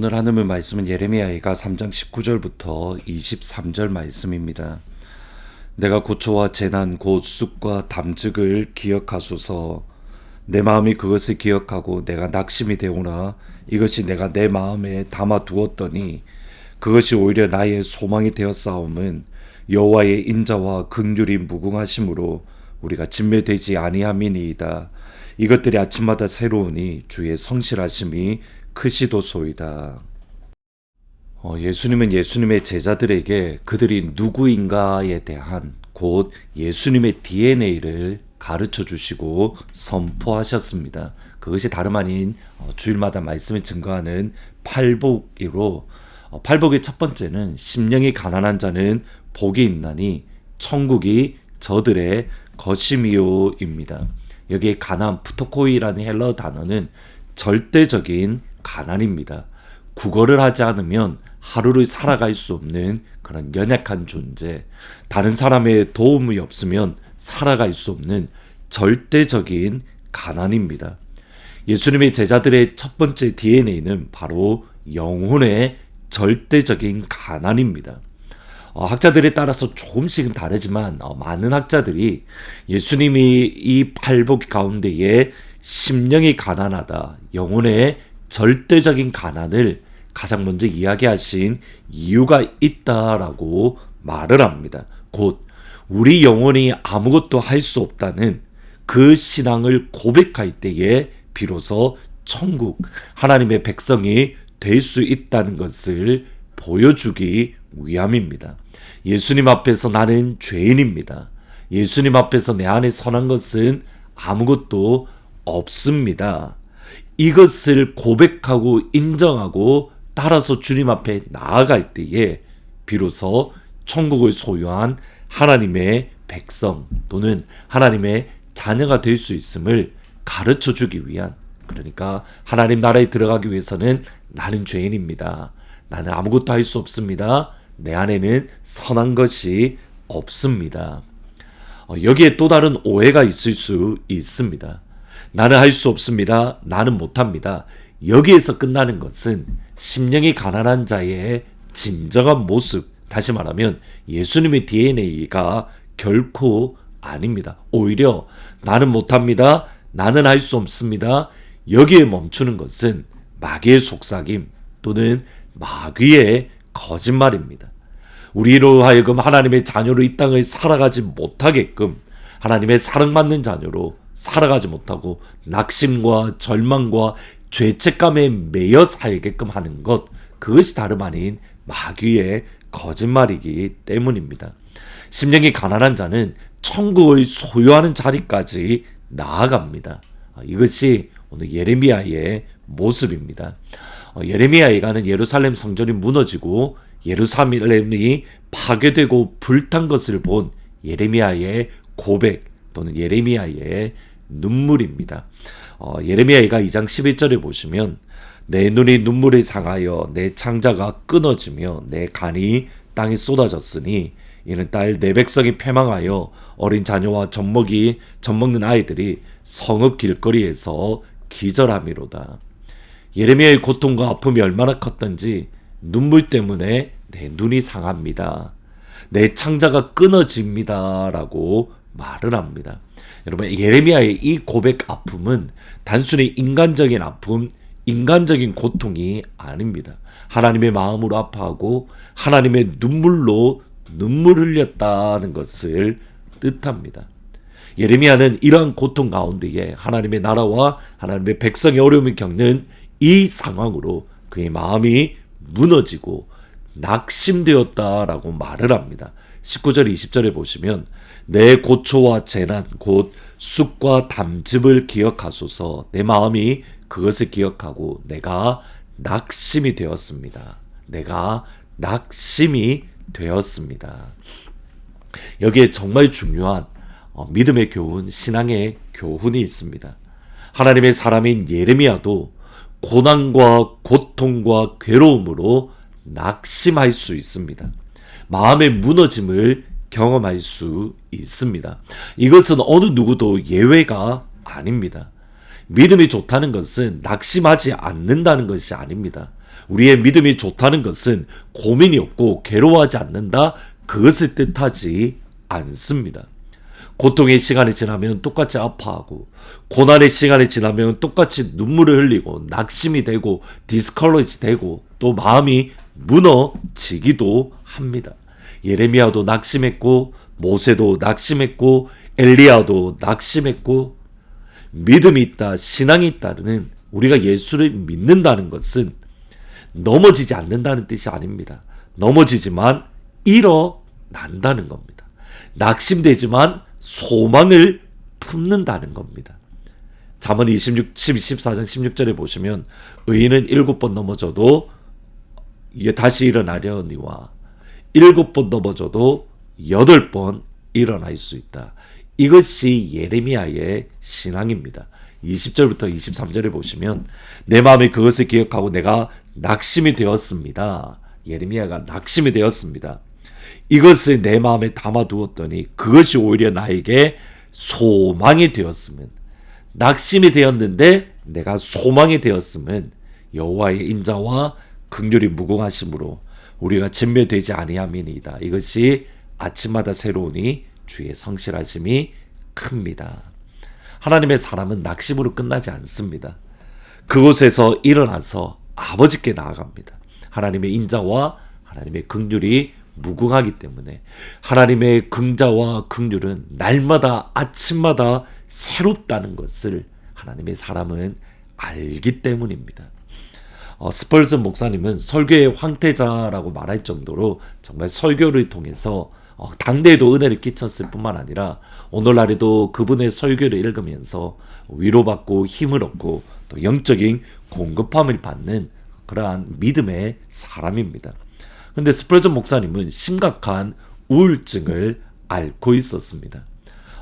오늘 하나님의 말씀은 예레미야가 3장 19절부터 23절 말씀입니다. 내가 고초와 재난 곧 쑥과 담즙을 기억하소서. 내 마음이 그것을 기억하고 내가 낙심이 되오나 이것이 내가 내 마음에 담아 두었더니 그것이 오히려 나의 소망이 되었사옴은 여호와의 인자와 긍휼이 무궁하심으로 우리가 진멸되지 아니함이니이다. 이것들이 아침마다 새로우니 주의 성실하심이 크시도소이다. 예수님은 예수님의 제자들에게 그들이 누구인가에 대한 곧 예수님의 DNA를 가르쳐 주시고 선포하셨습니다. 그것이 다름 아닌 주일마다 말씀을 증거하는 팔복이로, 팔복의 첫 번째는 심령이 가난한 자는 복이 있나니 천국이 저들의 것임이요입니다. 여기에 가난, 푸토코이라는 헬라어 단어는 절대적인 가난입니다. 구걸을 하지 않으면 하루를 살아갈 수 없는 그런 연약한 존재, 다른 사람의 도움이 없으면 살아갈 수 없는 절대적인 가난입니다. 예수님의 제자들의 첫 번째 DNA는 바로 영혼의 절대적인 가난입니다. 학자들에 따라서 조금씩은 다르지만 많은 학자들이 예수님이 이 팔복 가운데에 심령이 가난하다, 영혼의 절대적인 가난을 가장 먼저 이야기하신 이유가 있다라고 말을 합니다. 곧 우리 영혼이 아무것도 할 수 없다는 그 신앙을 고백할 때에 비로소 천국, 하나님의 백성이 될 수 있다는 것을 보여주기 위함입니다. 예수님 앞에서 나는 죄인입니다. 예수님 앞에서 내 안에 선한 것은 아무것도 없습니다. 이것을 고백하고 인정하고 따라서 주님 앞에 나아갈 때에 비로소 천국을 소유한 하나님의 백성 또는 하나님의 자녀가 될 수 있음을 가르쳐 주기 위한, 그러니까 하나님 나라에 들어가기 위해서는 나는 죄인입니다. 나는 아무것도 할 수 없습니다. 내 안에는 선한 것이 없습니다. 여기에 또 다른 오해가 있을 수 있습니다. 나는 할 수 없습니다. 나는 못합니다. 여기에서 끝나는 것은 심령이 가난한 자의 진정한 모습, 다시 말하면 예수님의 DNA가 결코 아닙니다. 오히려 나는 못합니다. 나는 할 수 없습니다. 여기에 멈추는 것은 마귀의 속삭임 또는 마귀의 거짓말입니다. 우리로 하여금 하나님의 자녀로 이 땅을 살아가지 못하게끔, 하나님의 사랑받는 자녀로 살아가지 못하고 낙심과 절망과 죄책감에 매여 살게끔 하는 것, 그것이 다름 아닌 마귀의 거짓말이기 때문입니다. 심령이 가난한 자는 천국을 소유하는 자리까지 나아갑니다. 이것이 오늘 예레미야의 모습입니다. 예레미야가는 예루살렘 성전이 무너지고 예루살렘이 파괴되고 불탄 것을 본 예레미야의 고백 또는 예레미야의 눈물입니다. 예레미야가 2장 11절에 보시면 내 눈이 눈물을 상하여 내 창자가 끊어지며 내 간이 땅에 쏟아졌으니 이는 딸 내 백성이 패망하여 어린 자녀와 젖먹는 아이들이 성읍 길거리에서 기절함이로다. 예레미야의 고통과 아픔이 얼마나 컸던지 눈물 때문에 내 눈이 상합니다. 내 창자가 끊어집니다 라고 말을 합니다. 여러분, 예레미야의 이 고백 아픔은 단순히 인간적인 아픔, 인간적인 고통이 아닙니다. 하나님의 마음으로 아파하고 하나님의 눈물로 눈물 흘렸다는 것을 뜻합니다. 예레미야는 이러한 고통 가운데에 하나님의 나라와 하나님의 백성의 어려움을 겪는 이 상황으로 그의 마음이 무너지고 낙심되었다라고 말을 합니다. 19절 20절에 보시면 내 고초와 재난 곧 쑥과 담즙을 기억하소서. 내 마음이 그것을 기억하고 내가 낙심이 되었습니다. 내가 낙심이 되었습니다. 여기에 정말 중요한 믿음의 교훈, 신앙의 교훈이 있습니다. 하나님의 사람인 예레미야도 고난과 고통과 괴로움으로 낙심할 수 있습니다. 마음의 무너짐을 경험할 수 있습니다. 이것은 어느 누구도 예외가 아닙니다. 믿음이 좋다는 것은 낙심하지 않는다는 것이 아닙니다. 우리의 믿음이 좋다는 것은 고민이 없고 괴로워하지 않는다, 그것을 뜻하지 않습니다. 고통의 시간이 지나면 똑같이 아파하고, 고난의 시간이 지나면 똑같이 눈물을 흘리고 낙심이 되고 디스커러지 되고 또 마음이 무너지기도 합니다. 예레미야도 낙심했고, 모세도 낙심했고, 엘리야도 낙심했고. 믿음이 있다, 신앙이 있다는, 우리가 예수를 믿는다는 것은 넘어지지 않는다는 뜻이 아닙니다. 넘어지지만 일어난다는 겁니다. 낙심되지만 소망을 품는다는 겁니다. 잠언 14장 16절에 보시면 의인은 7번 넘어져도 다시 일어나려니와 7번 넘어져도 8번 일어날 수 있다. 이것이 예레미야의 신앙입니다. 20절부터 23절에 보시면 내 마음에 그것을 기억하고 내가 낙심이 되었습니다. 예레미야가 낙심이 되었습니다. 이것을 내 마음에 담아두었더니 그것이 오히려 나에게 소망이 되었으면, 낙심이 되었는데 내가 소망이 되었으면 여호와의 인자와 긍휼이 무궁하심으로 우리가 진멸되지 아니함이니이다. 이것이 아침마다 새로우니 주의 성실하심이 큽니다. 하나님의 사람은 낙심으로 끝나지 않습니다. 그곳에서 일어나서 아버지께 나아갑니다. 하나님의 인자와 하나님의 긍휼이 무궁하기 때문에 하나님의 긍자와 긍휼은 날마다 아침마다 새롭다는 것을 하나님의 사람은 알기 때문입니다. 스펄전 목사님은 설교의 황태자라고 말할 정도로 정말 설교를 통해서 당대에도 은혜를 끼쳤을 뿐만 아니라 오늘날에도 그분의 설교를 읽으면서 위로받고 힘을 얻고 또 영적인 공급함을 받는 그러한 믿음의 사람입니다. 그런데 스펄전 목사님은 심각한 우울증을 앓고 있었습니다.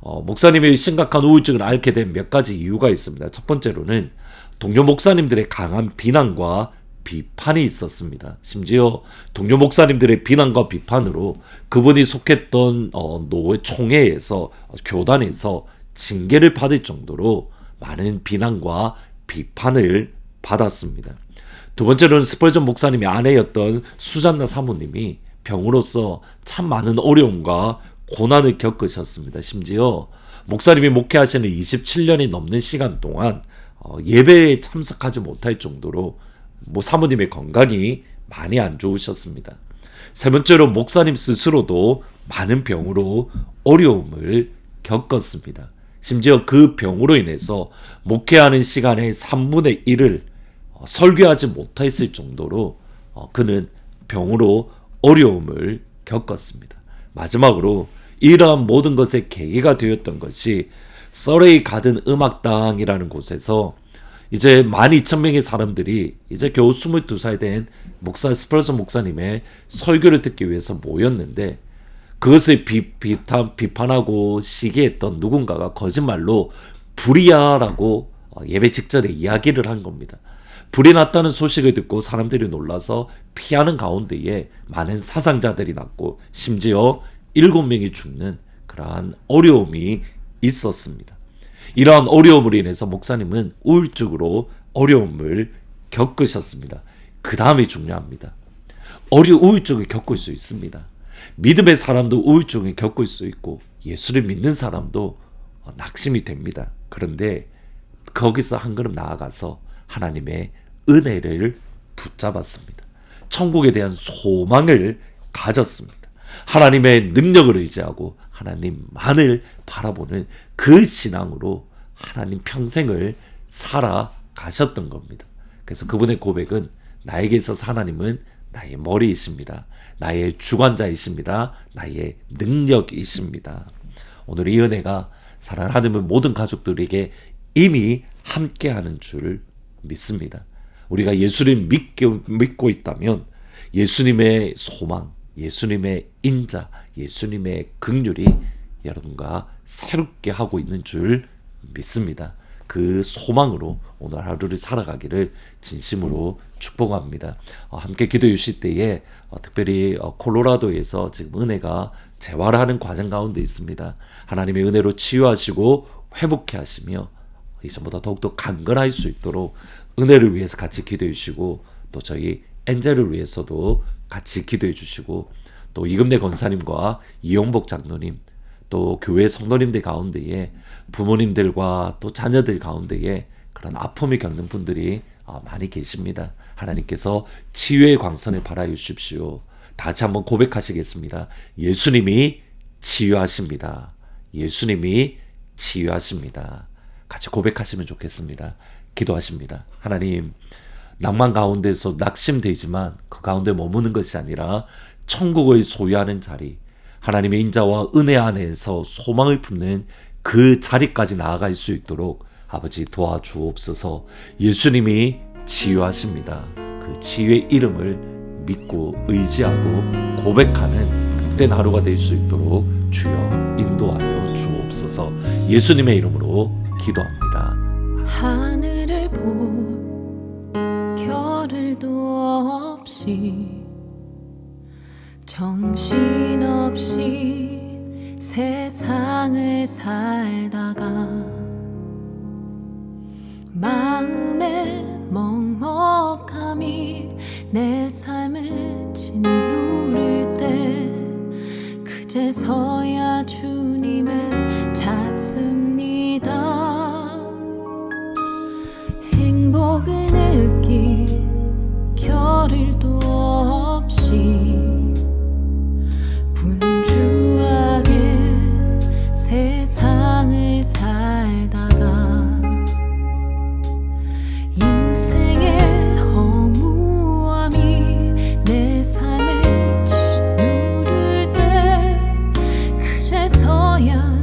목사님이 심각한 우울증을 앓게 된 몇 가지 이유가 있습니다. 첫 번째로는 동료 목사님들의 강한 비난과 비판이 있었습니다. 심지어 동료 목사님들의 비난과 비판으로 그분이 속했던 총회에서, 교단에서 징계를 받을 정도로 많은 비난과 비판을 받았습니다. 두 번째로는 스펄전 목사님의 아내였던 수잔나 사모님이 병으로서 참 많은 어려움과 고난을 겪으셨습니다. 심지어 목사님이 목회하시는 27년이 넘는 시간 동안 예배에 참석하지 못할 정도로 사모님의 건강이 많이 안 좋으셨습니다. 세 번째로 목사님 스스로도 많은 병으로 어려움을 겪었습니다. 심지어 그 병으로 인해서 목회하는 시간의 3분의 1을 설교하지 못했을 정도로 그는 병으로 어려움을 겪었습니다. 마지막으로 이러한 모든 것의 계기가 되었던 것이 서레이 가든 음악당이라는 곳에서 이제 12,000명의 사람들이 이제 겨우 22살 된 스펄전 목사님의 설교를 듣기 위해서 모였는데, 그것을 비판하고 시기했던 누군가가 거짓말로 불이야라고 예배 직전에 이야기를 한 겁니다. 불이 났다는 소식을 듣고 사람들이 놀라서 피하는 가운데에 많은 사상자들이 났고 심지어 7명이 죽는 그러한 어려움이 있었습니다. 이러한 어려움으로 인해서 목사님은 우울증으로 어려움을 겪으셨습니다. 그 다음이 중요합니다. 우울증을 겪을 수 있습니다. 믿음의 사람도 우울증을 겪을 수 있고 예수를 믿는 사람도 낙심이 됩니다. 그런데 거기서 한 걸음 나아가서 하나님의 은혜를 붙잡았습니다. 천국에 대한 소망을 가졌습니다. 하나님의 능력을 의지하고 하나님만을 바라보는 그 신앙으로 하나님 평생을 살아가셨던 겁니다. 그래서 그분의 고백은 나에게 있어서 하나님은 나의 머리이십니다. 나의 주관자이십니다. 나의 능력이십니다. 오늘 이 은혜가 사랑하는 하나님의 모든 가족들에게 이미 함께하는 줄 믿습니다. 우리가 예수를 믿고 있다면 예수님의 소망, 예수님의 인자, 예수님의 긍휼이 여러분과 새롭게 하고 있는 줄 믿습니다. 그 소망으로 오늘 하루를 살아가기를 진심으로 축복합니다. 함께 기도해 주실 때에 특별히 콜로라도에서 지금 은혜가 재활하는 과정 가운데 있습니다. 하나님의 은혜로 치유하시고 회복해 하시며 이전보다 더욱더 강건할 수 있도록 은혜를 위해서 같이 기도해 주시고, 또 저희 엔젤을 위해서도 같이 기도해 주시고, 또 이금래 권사님과 이용복 장로님, 또 교회 성도님들 가운데에 부모님들과 또 자녀들 가운데에 그런 아픔을 겪는 분들이 많이 계십니다. 하나님께서 치유의 광선을 발하여 주십시오. 다시 한번 고백하시겠습니다. 예수님이 치유하십니다. 예수님이 치유하십니다. 같이 고백하시면 좋겠습니다. 기도하십니다. 하나님, 낭만 가운데서 낙심되지만 그 가운데 머무는 것이 아니라 천국을 소유하는 자리, 하나님의 인자와 은혜 안에서 소망을 품는 그 자리까지 나아갈 수 있도록 아버지 도와주옵소서. 예수님이 치유하십니다. 그 치유의 이름을 믿고 의지하고 고백하는 복된 하루가 될 수 있도록 주여 인도하여 주옵소서. 예수님의 이름으로 기도합니다. 하늘을 보 겨를도 없이 정신없이 세상을 살다가 마음의 먹먹함이 내 삶을 짓누를 때 그제서야 주님을 찾습니다. 행복을 느낄 겨를도 없이 분주하게 세상을 살다가 인생의 허무함이 내 삶을 짓누를 때 그제서야